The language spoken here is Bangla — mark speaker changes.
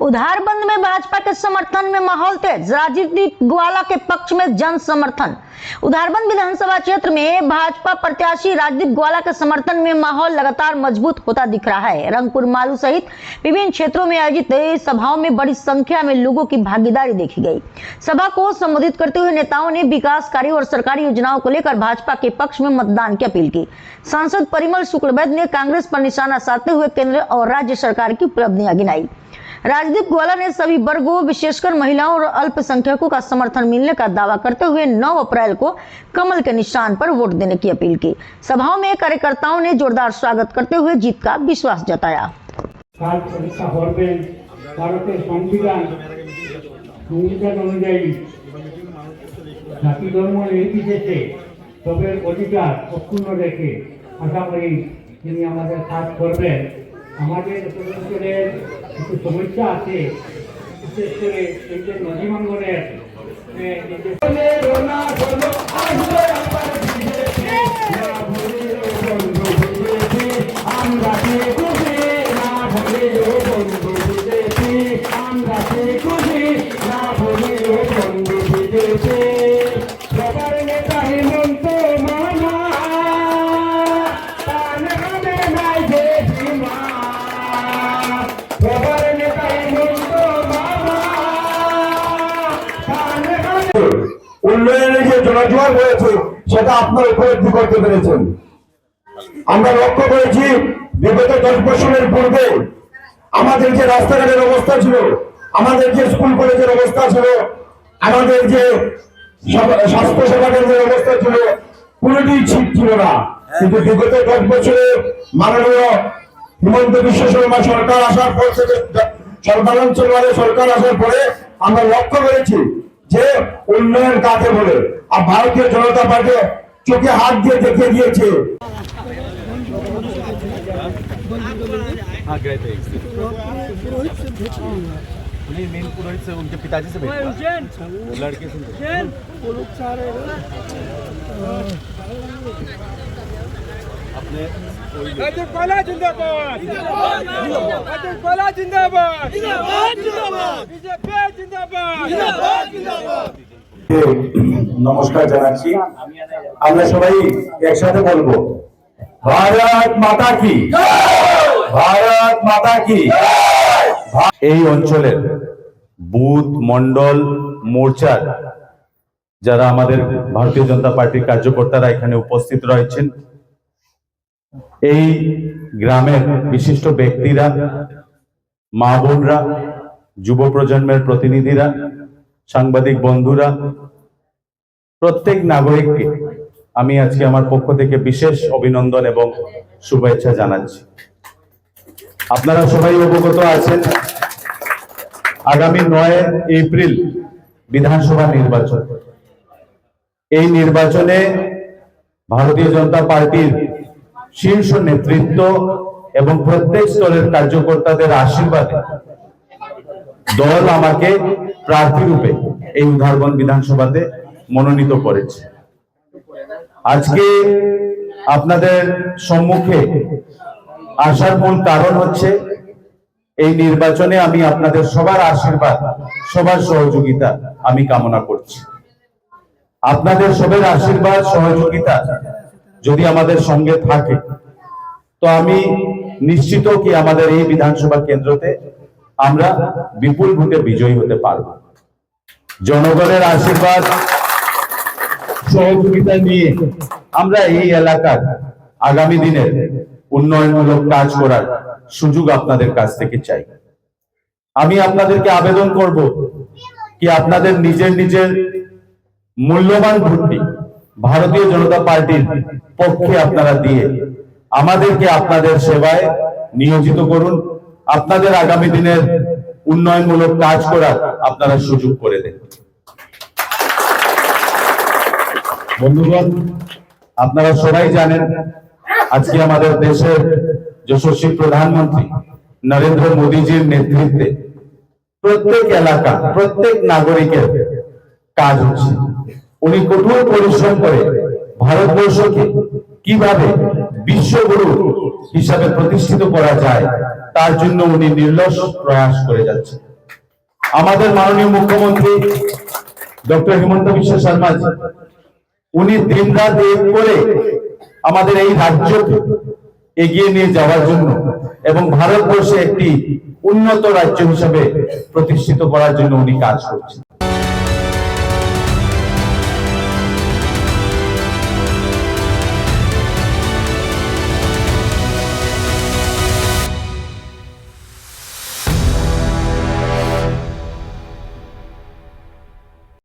Speaker 1: उधार बंद में भाजपा के समर्थन में माहौल तेज, राजदीप ग्वाला के पक्ष में जन समर्थन। उधारबंद विधानसभा क्षेत्र में भाजपा प्रत्याशी राजदीप ग्वाला के समर्थन में माहौल लगातार मजबूत होता दिख रहा है। रंगपुर मालू सहित विभिन्न क्षेत्रों में आयोजित सभाओं में बड़ी संख्या में लोगों की भागीदारी देखी गई। सभा को संबोधित करते हुए नेताओं ने विकास कार्यों और सरकारी योजनाओं को लेकर भाजपा के पक्ष में मतदान की अपील की। सांसद परिमल शुक्लबैद्य ने कांग्रेस पर निशाना साधते हुए केंद्र और राज्य सरकार की उपलब्धियां गिनाई। राजदीप ग्वाला ने सभी वर्गों विशेषकर महिलाओं और अल्पसंख्यकों का समर्थन मिलने का दावा करते हुए 9 अप्रैल को कमल के निशान पर वोट देने की अपील की। सभाओं में कार्यकर्ताओं ने जोरदार स्वागत करते हुए जीत का विश्वास जताया।
Speaker 2: একটু সমস্যা আছে, বিশেষ করে এই যে নদী ভাঙনের
Speaker 3: উন্নয়নের যে জনজোয়ার হয়েছে সেটা আপনারা উপলব্ধি করতে পেরেছেন। আমরা লক্ষ্য করেছি বিগত 10 বছরের পূর্বে আমাদের যে রাস্তাঘাটের অবস্থা ছিল, আমাদের যে স্কুল কলেজের অবস্থা ছিল, আমাদের যে স্বাস্থ্য সেবা কেন্দ্রের অবস্থা ছিল, কোনোটি ঠিক ছিল না। কিন্তু বিগত 10 বছরে মাননীয় হিমন্ত বিশ্ব শর্মা সরকার আসার পর থেকে সর্বাঞ্চলবাদী সরকার আসার পরে আমরা লক্ষ্য করেছি যে উন্নয়ন কাকে বলে। আর ভারতীয় জনতা পার্টি চোখে হাত দিয়ে দেখিয়ে দিয়েছে।
Speaker 4: मेन पुरोहित से उनके पिताजी से लड़के से अपने जिंदाबाद जिंदाबाद
Speaker 3: নমস্কার জানাচ্ছি। আমরা সবাই একসাথে বলবো ভারত মাতা কি, ভারত মাতা কি।
Speaker 4: এই অঞ্চলের বুথ মন্ডল মোর্চার যারা আমাদের ভারতীয় জনতা পার্টির কার্যকর্তারা এখানে উপস্থিত রয়েছেন, এই গ্রামের বিশিষ্ট ব্যক্তিরা, মা বোনরা, যুব প্রজন্মের প্রতিনিধিরা, সাংবাদিক বন্ধুরা, প্রত্যেক নাগরিককে আমি আজকে আমার পক্ষ থেকে বিশেষ অভিনন্দন এবং শুভেচ্ছা জানাচ্ছি। আপনারা সবাই অবগত আছেন আগামী 9 এপ্রিল বিধানসভা নির্বাচন। এই নির্বাচনে ভারতীয় জনতা পার্টির শীর্ষ নেতৃত্ব এবং প্রত্যেক স্তরের কার্যকর্তাদের আশীর্বাদে দল আমাকে প্রার্থী রূপে এই উধারবন্দ বিধানসভাতে মনোনীত করেছে। আজকে আপনাদের সম্মুখে আসার মূল কারণ হচ্ছে এই নির্বাচনে আমি আপনাদের সবার আশীর্বাদ, সবার সহযোগিতা আমি কামনা করছি। আপনাদের সবার আশীর্বাদ সহযোগিতা যদি আমাদের সঙ্গে থাকে তো আমি নিশ্চিত কি আমাদের এই বিধানসভা কেন্দ্রতে আমরা বিপুল ভোটে বিজয়ী হতে পারব। জনগণের আশীর্বাদ সহযোগিতা নিয়ে আমরা এই এলাকার আগামী দিনের উন্নয়নমূলক কাজ করার সুযোগ আপনাদের কাছ থেকে চাই। আমি আপনাদেরকে আবেদন করব কি আপনাদের নিজের নিজের মূল্যবান ভোটটি ভারতীয় জনতা পার্টির পক্ষে আপনারা দিয়ে আমাদেরকে আপনাদের সেবায় নিয়োজিত করুন। আপনাদের আগামী দিনের উন্নয়নমূলক কাজ করার আপনারা সুযোগ করে দেন। বন্ধুগণ, আপনারা সবাই জানেন আজকে আমাদের দেশের যশস্বী প্রধানমন্ত্রী নরেন্দ্র মোদীজির নেতৃত্বে প্রত্যেক এলাকা, প্রত্যেক নাগরিকের কাজ হচ্ছে। উনি কঠোর পরিশ্রম করে ভারতবর্ষকে কিভাবে বিশ্বগুরু হিসাবে প্রতিষ্ঠিত করা যায় তার জন্য উনি নির্লস প্রয়াস করে যাচ্ছেন। আমাদের মাননীয় মুখ্যমন্ত্রী ডক্টর হিমন্ত বিশ্ব শর্মা জি, উনি দিনরাত এক করে আমাদের এই রাজ্যকে এগিয়ে নিয়ে যাওয়ার জন্য এবং ভারতবর্ষে একটি উন্নত রাজ্য হিসেবে প্রতিষ্ঠিত করার জন্য উনি কাজ করছেন।